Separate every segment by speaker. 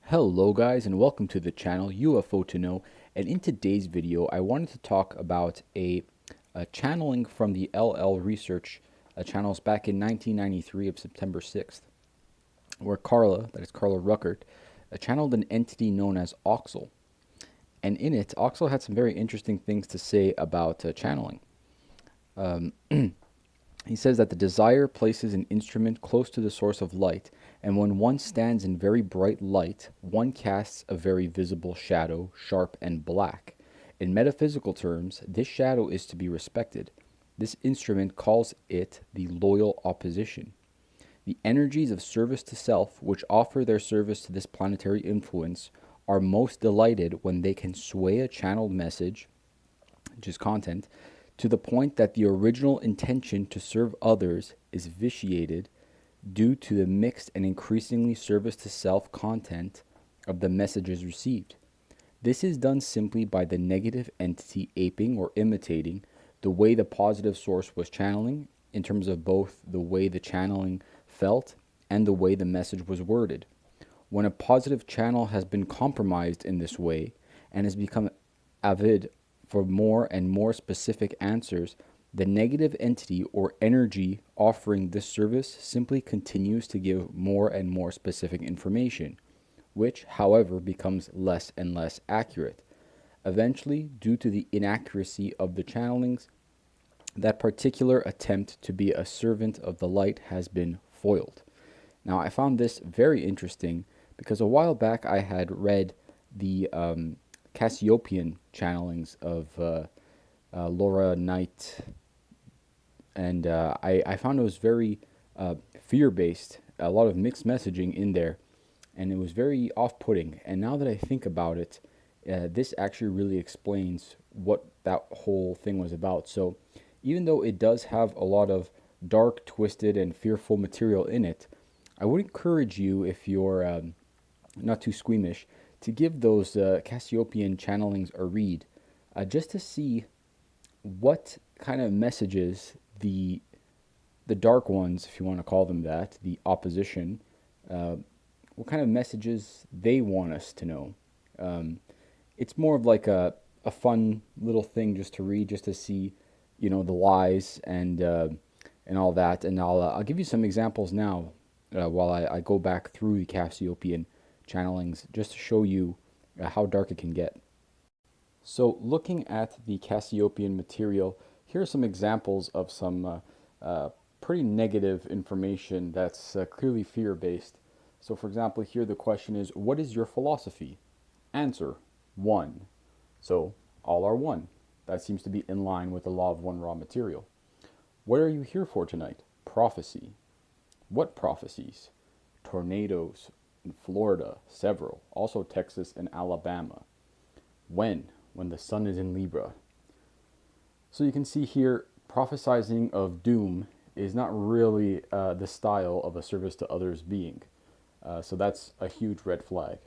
Speaker 1: Hello guys and welcome to the channel UFO to Know, and in today's video I wanted to talk about a channeling from the LL Research channels back in 1993 of September 6th, where Carla, that is Carla Ruckert, channeled an entity known as Oxel. And in it, Oxel had some very interesting things to say about channeling. He says that the desire places an instrument close to the source of light, and when one stands in very bright light, one casts a very visible shadow, sharp and black. In metaphysical terms, this shadow is to be respected. This instrument calls it the loyal opposition. The energies of service to self, which offer their service to this planetary influence, are most delighted when they can sway a channeled message, which is content, to the point that the original intention to serve others is vitiated due to the mixed and increasingly service to self content of the messages received. This is done simply by the negative entity aping or imitating the way the positive source was channeling, in terms of both the way the channeling felt and the way the message was worded. When a positive channel has been compromised in this way and has become avid for more and more specific answers, the negative entity or energy offering this service simply continues to give more and more specific information, which, however, becomes less and less accurate. Eventually, due to the inaccuracy of the channelings, that particular attempt to be a servant of the light has been foiled. Now, I found this very interesting because a while back I had read the Cassiopean channelings of Laura Knight, and I found it was very fear-based, a lot of mixed messaging in there, and it was very off-putting. And now that I think about it, this actually really explains what that whole thing was about. So even though it does have a lot of dark, twisted, and fearful material in it, I would encourage you, if you're not too squeamish, to give those Cassiopean channelings a read, just to see what kind of messages the dark ones, if you want to call them that, the opposition, what kind of messages they want us to know. It's more of like a fun little thing just to read, just to see, the lies and all that. And I'll give you some examples now while I go back through the Cassiopean channelings, just to show you how dark it can get. So looking at the Cassiopean material, here are some examples of some pretty negative information that's clearly fear-based. So for example, here the question is, what is your philosophy? Answer, one. So all are one. That seems to be in line with the law of one raw material. What are you here for tonight? Prophecy. What prophecies? Tornadoes in Florida, several. Also Texas and Alabama. When? When the sun is in Libra. So you can see here, prophesizing of doom is not really the style of a service to others being. So that's a huge red flag.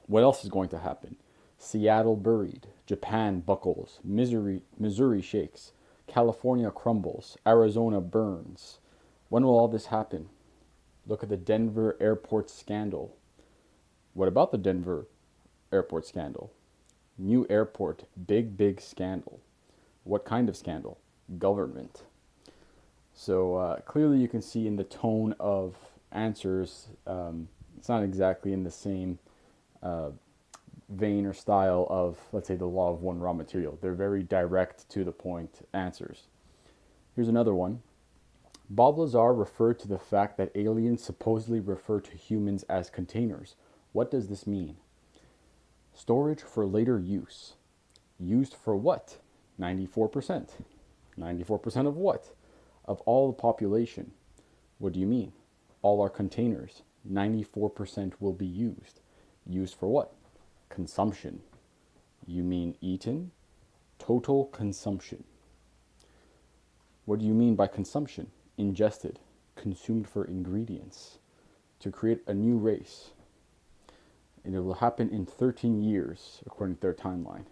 Speaker 1: What else is going to happen? Seattle buried, Japan buckles, Missouri shakes, California crumbles, Arizona burns. When will all this happen? Look at the Denver airport scandal. What about the Denver airport scandal? New airport, big scandal. What kind of scandal? Government. So clearly you can see in the tone of answers, it's not exactly in the same vein or style of, let's say, the law of one raw material. They're very direct, to the point answers. Here's another one. Bob Lazar referred to the fact that aliens supposedly refer to humans as containers. What does this mean? Storage for later use. Used for what? 94%. 94% of what? Of all the population. What do you mean? All are containers. 94% will be used. Used for what? Consumption. You mean eaten? Total consumption. What do you mean by consumption? Ingested. Consumed for ingredients. To create a new race. And it will happen in 13 years, according to their timeline.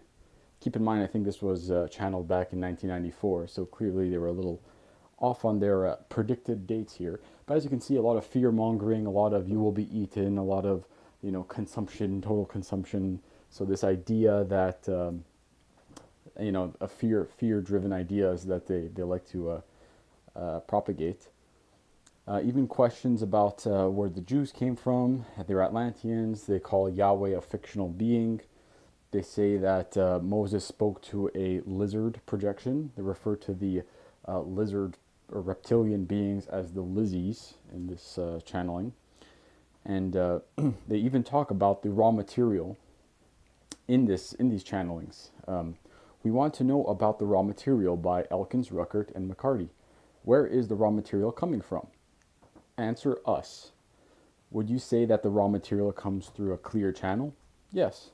Speaker 1: Keep in mind, I think this was channeled back in 1994, so clearly they were a little off on their predicted dates here. But as you can see, a lot of fear mongering, a lot of you will be eaten, a lot of consumption, total consumption. So this idea that a fear-driven ideas that they like to propagate. Even questions about where the Jews came from. They're Atlanteans. They call Yahweh a fictional being. They say that Moses spoke to a lizard projection. They refer to the lizard or reptilian beings as the Lizzies in this channeling. And they even talk about the raw material in these channelings. We want to know about the raw material by Elkins, Ruckert, and McCarty. Where is the raw material coming from? Answer us. Would you say that the raw material comes through a clear channel? Yes.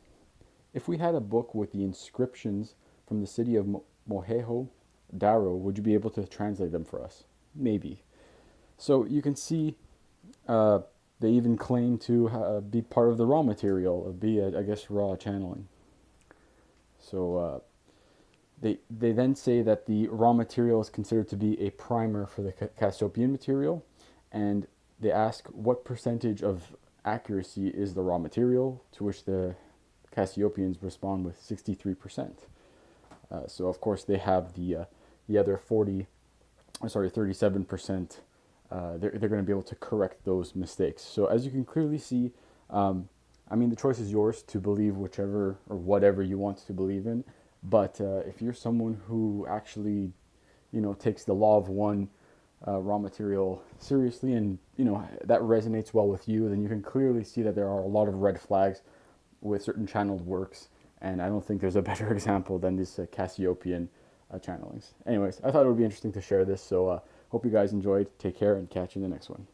Speaker 1: If we had a book with the inscriptions from the city of Mohejo Daro, would you be able to translate them for us? Maybe. So you can see they even claim to be part of the raw material, I guess, raw channeling. So they then say that the raw material is considered to be a primer for the Cassiopean material, and they ask what percentage of accuracy is the raw material, to which the Cassiopeans respond with 63%. So of course they have the other 37%. They're going to be able to correct those mistakes. So as you can clearly see, the choice is yours to believe whichever or whatever you want to believe in. But if you're someone who actually, takes the law of one raw material seriously, and that resonates well with you, then you can clearly see that there are a lot of red flags with certain channeled works. And I don't think there's a better example than this Cassiopean channelings. Anyways, I thought it would be interesting to share this. So hope you guys enjoyed. Take care and catch you in the next one.